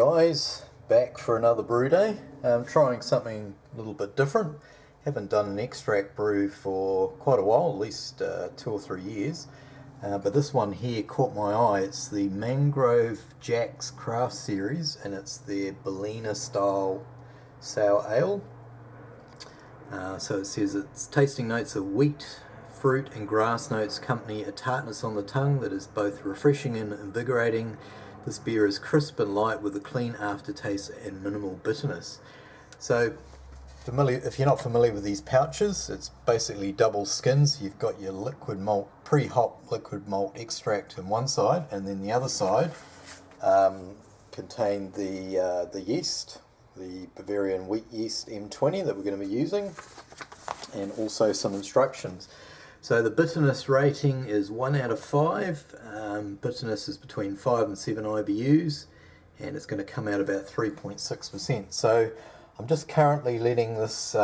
guys, back for another brew day. I'm trying something a little bit different. Haven't done an extract brew for quite a while, at least 2 or 3 years. But this one here caught my eye. It's the Mangrove Jack's Craft Series, and it's their Berliner style sour ale. So it says its tasting notes of wheat, fruit and grass notes accompany a tartness on the tongue that is both refreshing and invigorating. This beer is crisp and light with a clean aftertaste and minimal bitterness. So, if you're not familiar with these pouches, it's basically double skins. You've got your liquid malt, pre-hop liquid malt extract on one side, and then the other side contain the yeast, the Bavarian wheat yeast M20 that we're going to be using, and also some instructions. So the bitterness rating is 1 out of 5. Bitterness is between 5 and 7 IBUs, and it's going to come out about 3.6%. So I'm just currently letting this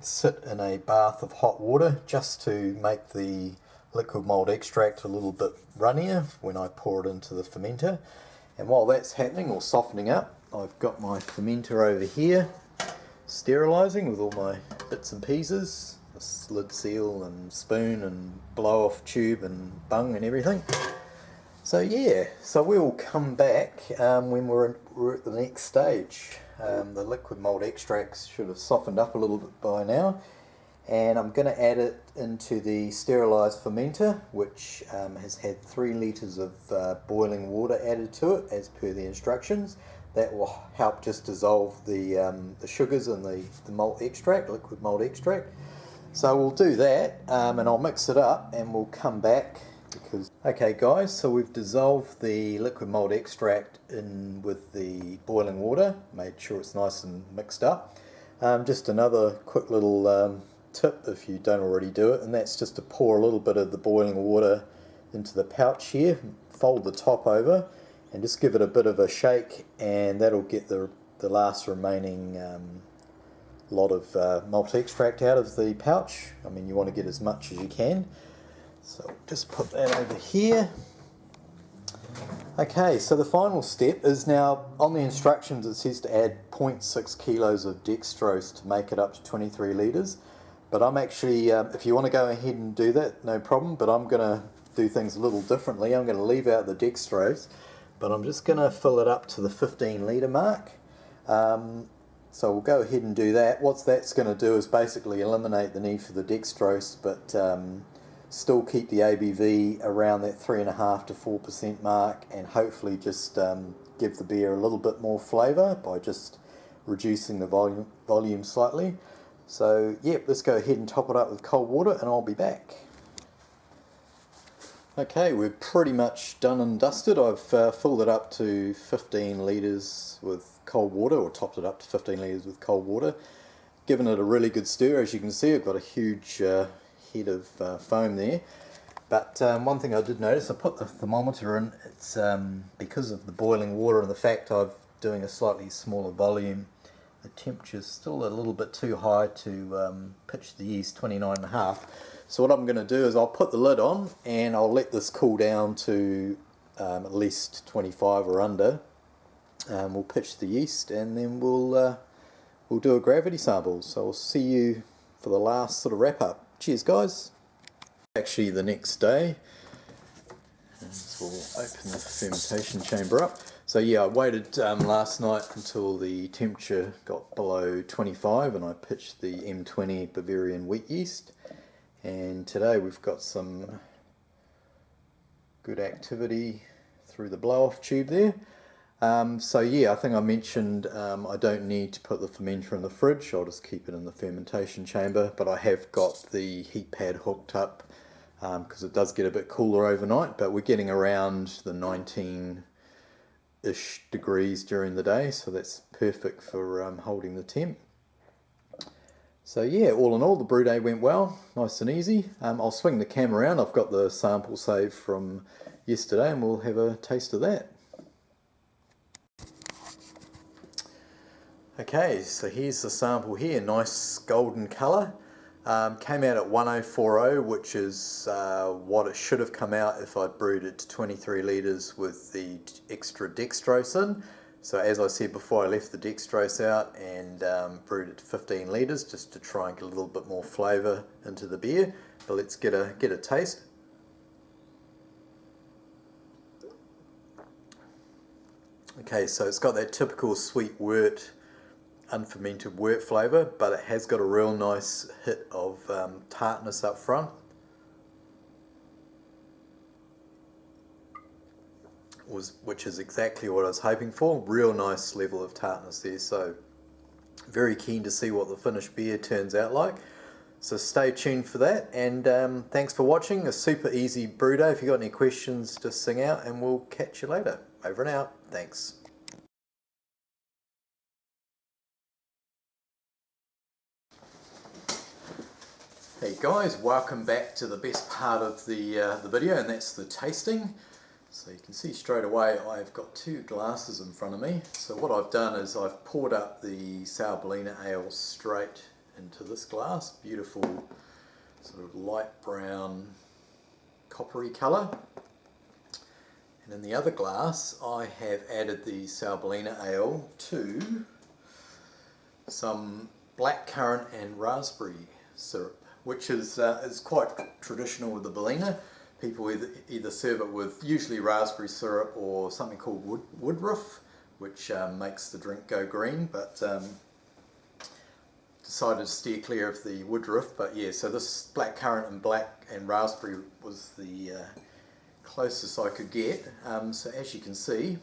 sit in a bath of hot water just to make the liquid malt extract a little bit runnier when I pour it into the fermenter. And while that's happening or softening up, I've got my fermenter over here sterilising with all my bits and pieces. Lid seal and spoon and blow off tube and bung and everything. So yeah, so we'll come back when we're at the next stage. The liquid malt extracts should have softened up a little bit by now, and I'm going to add it into the sterilised fermenter, which has had 3 litres of boiling water added to it as per the instructions. That will help just dissolve the sugars in the malt extract, liquid malt extract. So we'll do that, and I'll mix it up and we'll come back because... Okay guys, so we've dissolved the liquid malt extract in with the boiling water, made sure it's nice and mixed up. Just another quick little tip if you don't already do it, and that's just to pour a little bit of the boiling water into the pouch here, fold the top over and just give it a bit of a shake, and that'll get the last remaining lot of malt extract out of the pouch. I mean, you want to get as much as you can. So just put that over here. Okay, so the final step is now, on the instructions it says to add 0.6 kilos of dextrose to make it up to 23 litres. But I'm actually, if you want to go ahead and do that, no problem, but I'm going to do things a little differently. I'm going to leave out the dextrose, but I'm just going to fill it up to the 15 litre mark. So we'll go ahead and do that. What that's going to do is basically eliminate the need for the dextrose, but still keep the ABV around that 3.5 to 4% mark, and hopefully just give the beer a little bit more flavour by just reducing the volume slightly. So yep, let's go ahead and top it up with cold water and I'll be back. Okay, we're pretty much done and dusted. I've filled it up to 15 litres with cold water, or topped it up to 15 litres with cold water. Given it a really good stir, as you can see, I've got a huge head of foam there. But one thing I did notice, I put the thermometer in. It's because of the boiling water and the fact I'm doing a slightly smaller volume, the temperature's still a little bit too high to pitch the yeast, 29.5. So what I'm going to do is I'll put the lid on and I'll let this cool down to at least 25 or under. We'll pitch the yeast and then we'll do a gravity sample. So I'll see you for the last sort of wrap up. Cheers guys! Actually the next day, and so we'll open the fermentation chamber up. So yeah, I waited last night until the temperature got below 25 and I pitched the M20 Bavarian wheat yeast. And today we've got some good activity through the blow-off tube there. So yeah, I think I mentioned I don't need to put the fermenter in the fridge. I'll just keep it in the fermentation chamber, but I have got the heat pad hooked up because it does get a bit cooler overnight, but we're getting around the 19-ish degrees during the day, so that's perfect for holding the temp. So yeah, all in all, the brew day went well, nice and easy. I'll swing the camera around. I've got the sample saved from yesterday and we'll have a taste of that. Okay, so here's the sample here, nice golden colour. Came out at 1040, which is what it should have come out if I'd brewed it to 23 litres with the extra dextrose in. So as I said before, I left the dextrose out and brewed it to 15 litres just to try and get a little bit more flavour into the beer. But let's get a taste. Okay, so it's got that typical sweet wort, unfermented wort flavour, but it has got a real nice hit of tartness up front. Which is exactly what I was hoping for. Real nice level of tartness there, so very keen to see what the finished beer turns out like. So stay tuned for that, and thanks for watching. A super easy brew day. If you've got any questions, just sing out and we'll catch you later. Over and out. Thanks. Hey guys, welcome back to the best part of the video, and that's the tasting. So you can see straight away I've got two glasses in front of me. So what I've done is I've poured up the Sour Berliner Ale straight into this glass. Beautiful sort of light brown coppery colour. And in the other glass I have added the Sour Berliner Ale to some blackcurrant and raspberry syrup, which is quite traditional with the Berliner. People either serve it with usually raspberry syrup or something called woodruff, which makes the drink go green, but decided to steer clear of the woodruff. But yeah, so this blackcurrant and raspberry was the closest I could get. So as you can see,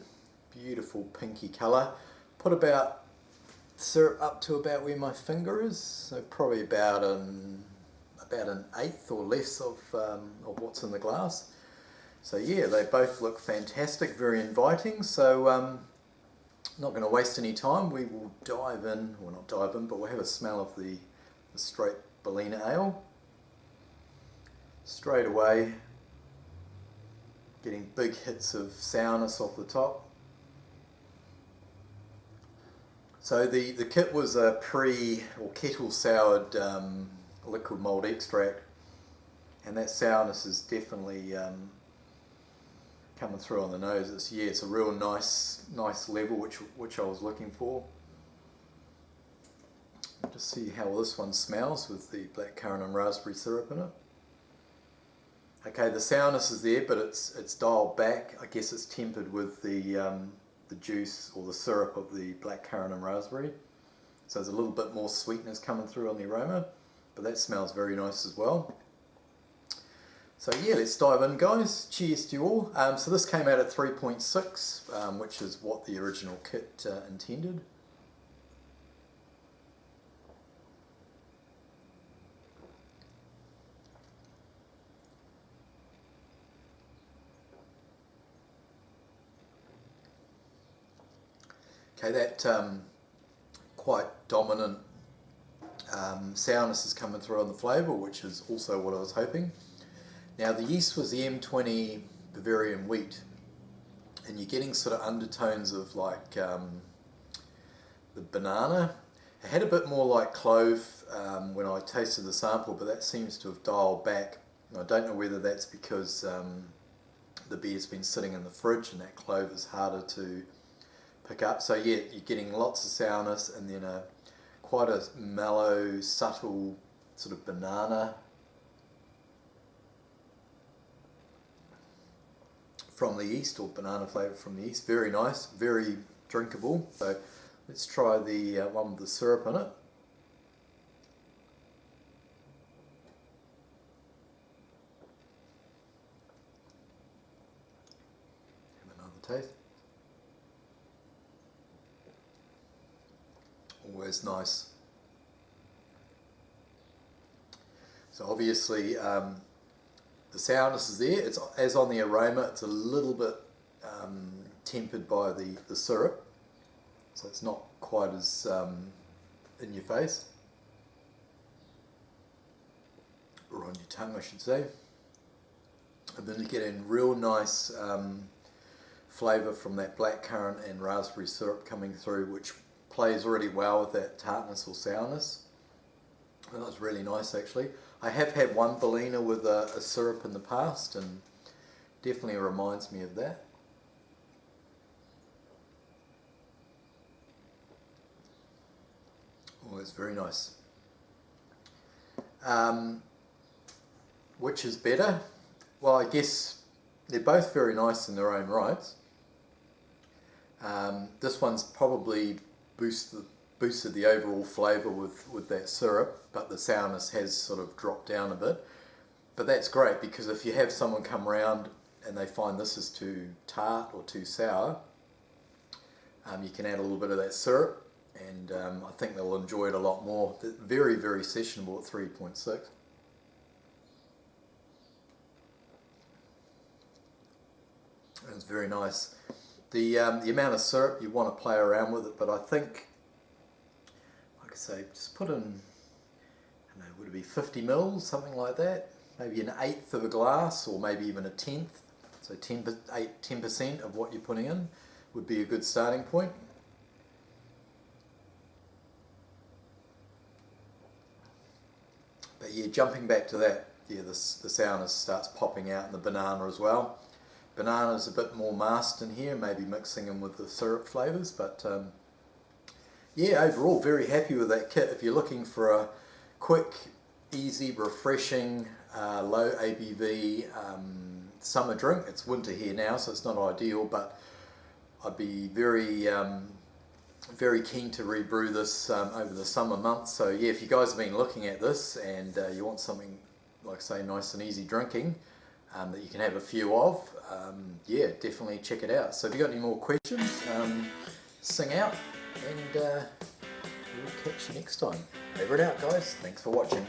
beautiful pinky colour. Put about syrup up to about where my finger is, so probably about an eighth or less of what's in the glass. So yeah, they both look fantastic, very inviting. So not going to waste any time. We will dive in, well not dive in, but we'll have a smell of the straight Berliner Ale. Straight away, getting big hits of sourness off the top. So the kit was a kettle soured liquid malt extract, and that sourness is definitely coming through on the nose. It's a real nice level which I was looking for. Just see how this one smells with the blackcurrant and raspberry syrup in it. Okay, the sourness is there, but it's dialed back. I guess it's tempered with the juice or the syrup of the blackcurrant and raspberry. So there's a little bit more sweetness coming through on the aroma, but that smells very nice as well. So yeah, let's dive in guys. Cheers to you all. So this came out at 3.6, which is what the original kit intended. Okay, that quite dominant sourness is coming through on the flavour, which is also what I was hoping. Now the yeast was the M20 Bavarian wheat, and you're getting sort of undertones of like the banana. It had a bit more like clove when I tasted the sample, but that seems to have dialed back. And I don't know whether that's because the beer's been sitting in the fridge and that clove is harder to pick up. So yeah, you're getting lots of sourness and then quite a mellow, subtle sort of banana from the yeast, or banana flavour from the yeast. Very nice, very drinkable. So let's try the one with the syrup in it. Have another taste. Always nice. So obviously the sourness is there. It's as on the aroma, it's a little bit tempered by the syrup, so it's not quite as in your face, or on your tongue I should say. And then you get in real nice flavour from that blackcurrant and raspberry syrup coming through, which plays really well with that tartness or sourness. That was really nice actually. I have had one Berliner with a syrup in the past, and definitely reminds me of that. Oh, it's very nice. Which is better? Well, I guess they're both very nice in their own rights. This one's probably boosted the overall flavour with that syrup, but the sourness has sort of dropped down a bit. But that's great, because if you have someone come around and they find this is too tart or too sour, you can add a little bit of that syrup, and I think they'll enjoy it a lot more. Very, very sessionable at 3.6. It's very nice. The amount of syrup, you want to play around with it, but I think, like I say, just put in, I don't know, would it be 50 mils, something like that? Maybe an eighth of a glass, or maybe even a tenth. So 10% of what you're putting in would be a good starting point. But yeah, jumping back to that, yeah, the sourness starts popping out in the banana as well. Banana's a bit more masked in here, maybe mixing them with the syrup flavours, but yeah, overall very happy with that kit. If you're looking for a quick, easy, refreshing, low ABV summer drink, it's winter here now, so it's not ideal, but I'd be very very keen to rebrew this over the summer months. So yeah, if you guys have been looking at this and you want something, like I say, nice and easy drinking, that you can have a few of, yeah, definitely check it out. So if you've got any more questions, sing out, and we'll catch you next time. Over and out, guys. Thanks for watching.